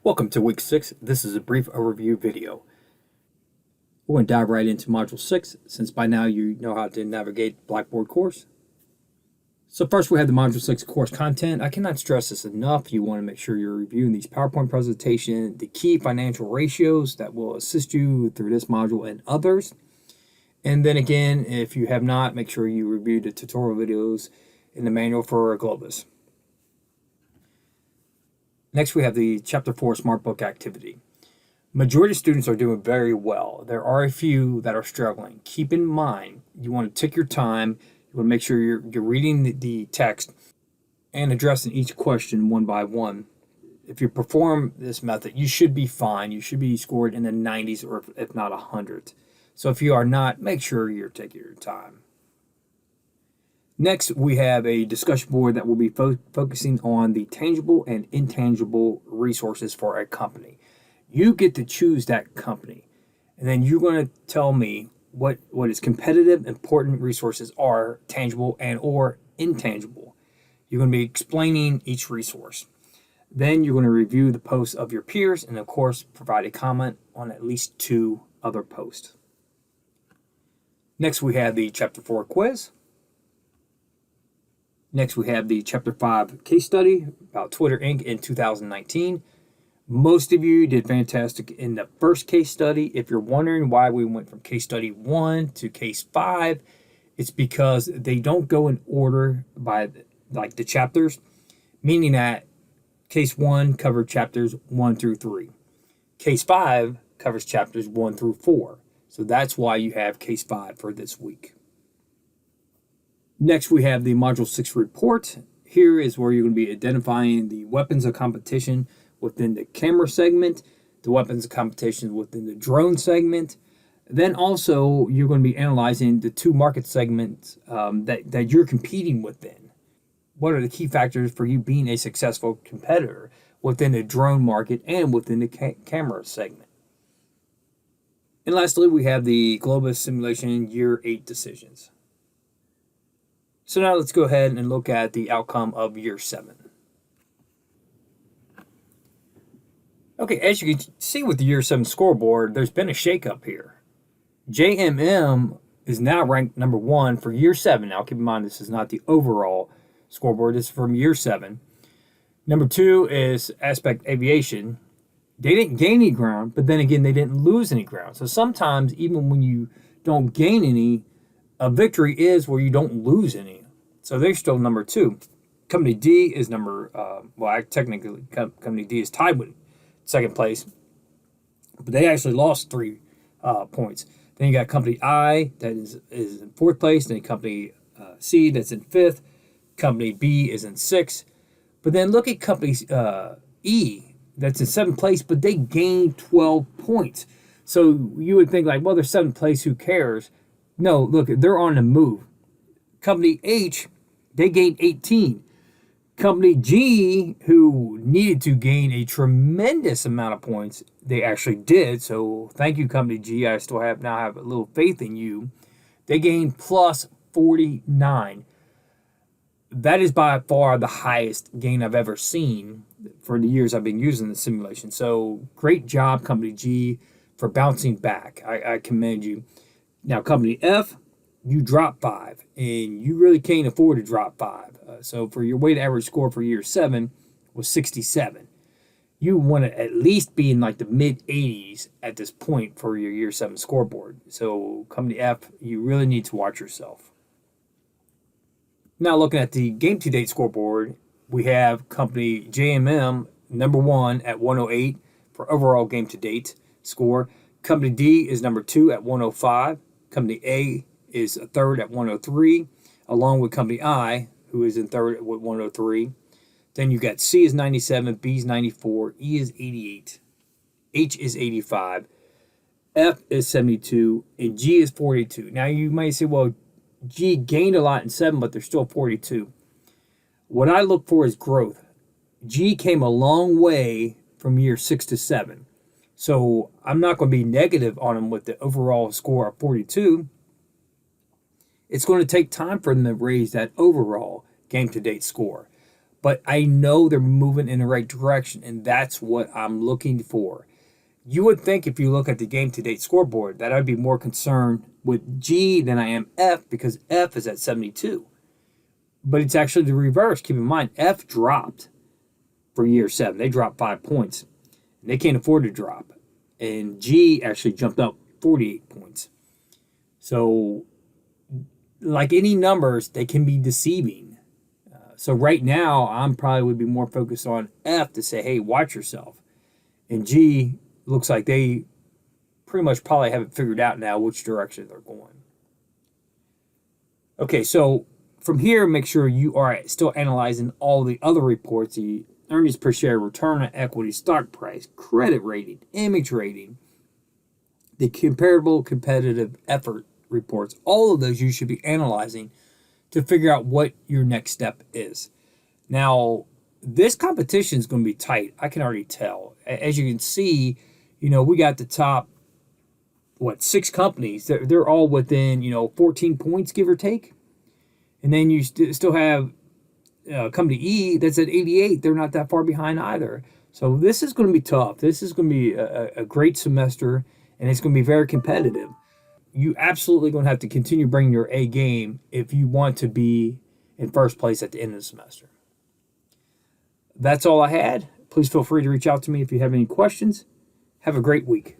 Welcome to week 6. This is a brief overview video. We're going to dive right into module 6 since by now you know how to navigate Blackboard course. So first we have the module 6 course content. I cannot stress this enough. You want to make sure you're reviewing these PowerPoint presentation, the key financial ratios that will assist you through this module and others. And then again, if you have not, make sure you review the tutorial videos in the manual for Globus. Next, we have the Chapter 4 Smart Book activity. Majority of students are doing very well. There are a few that are struggling. Keep in mind, you want to take your time. You want to make sure you're reading the text and addressing each question one by one. If you perform this method, you should be fine. You should be scored in the 90s or if not 100. So if you are not, make sure you're taking your time. Next, we have a discussion board that will be focusing on the tangible and intangible resources for a company. You get to choose that company, and then you're going to tell me what its competitive, important resources are, tangible and or intangible. You're going to be explaining each resource. Then you're going to review the posts of your peers and, of course, provide a comment on at least 2 other posts. Next, we have the Chapter 4 quiz. Next, we have the Chapter 5 case study about Twitter Inc. in 2019. Most of you did fantastic in the first case study. If you're wondering why we went from case study 1 to case 5, it's because they don't go in order by the chapters, meaning that case 1 covered chapters 1 through 3. Case 5 covers chapters 1 through 4. So that's why you have case 5 for this week. Next, we have the Module 6 report. Here is where you're going to be identifying the weapons of competition within the camera segment, the weapons of competition within the drone segment. Then also, you're going to be analyzing the 2 market segments that you're competing within. What are the key factors for you being a successful competitor within the drone market and within the camera segment? And lastly, we have the Globus Simulation Year 8 decisions. So now let's go ahead and look at the outcome of Year 7. Okay, as you can see with the Year 7 scoreboard, there's been a shakeup here. JMM is now ranked number 1 for Year 7. Now keep in mind this is not the overall scoreboard, this is from Year 7. Number 2 is Aspect Aviation. They didn't gain any ground, but then again, they didn't lose any ground. So sometimes, even when you don't gain any, a victory is where you don't lose any. So they're still number 2. Company D is technically Company D is tied with second place, but they actually lost 3 points. Then you got Company I that is in 4th place. Then Company C that's in 5th. Company B is in 6th. But then look at Company E that's in 7th place, but they gained 12 points. So you would think well, they're 7th place, who cares? No, look, they're on the move. Company H, they gained 18. Company G, who needed to gain a tremendous amount of points, they actually did. So thank you, Company G. I still now have a little faith in you. They gained plus 49. That is by far the highest gain I've ever seen for the years I've been using the simulation. So great job, Company G, for bouncing back. I commend you. Now, Company F, you dropped 5, and you really can't afford to drop 5. So for your weighted average score for Year 7 was 67. You want to at least be in the mid-80s at this point for your Year 7 scoreboard. So Company F, you really need to watch yourself. Now looking at the game-to-date scoreboard, we have Company JMM number 1 at 108 for overall game-to-date score. Company D is number 2 at 105. Company A is 3rd at 103, along with Company I, who is in 3rd at 103. Then you got C is 97, B is 94, E is 88, H is 85, F is 72, and G is 42. Now you might say, well, G gained a lot in 7, but they're still 42. What I look for is growth. G came a long way from Year 6 to 7. So I'm not going to be negative on them with the overall score of 42. It's going to take time for them to raise that overall game-to-date score. but I know they're moving in the right direction, and that's what I'm looking for. You would think if you look at the game-to-date scoreboard that I'd be more concerned with G than I am F, because F is at 72. But it's actually the reverse. Keep in mind, F dropped for year 7. They dropped 5 points. And they can't afford to drop. And G actually jumped up 48 points. So, like any numbers, they can be deceiving. So right now, I'm probably would be more focused on F to say, hey, watch yourself. And G looks like they pretty much probably have it figured out now which direction they're going. Okay, so from here, make sure you are still analyzing all the other reports, the earnings per share, return on equity, stock price, credit rating, image rating, the comparable competitive effort reports. All of those you should be analyzing to figure out what your next step is. Now, this competition is going to be tight. I can already tell. As you can see, we got the top, 6 companies. They're all within, 14 points, give or take. And then you still have company E that's at 88. They're not that far behind either. So this is going to be tough. This is going to be a great semester, and it's going to be very competitive. You absolutely going to have to continue bringing your A game if you want to be in first place at the end of the semester. That's all I had. Please feel free to reach out to me if you have any questions. Have a great week.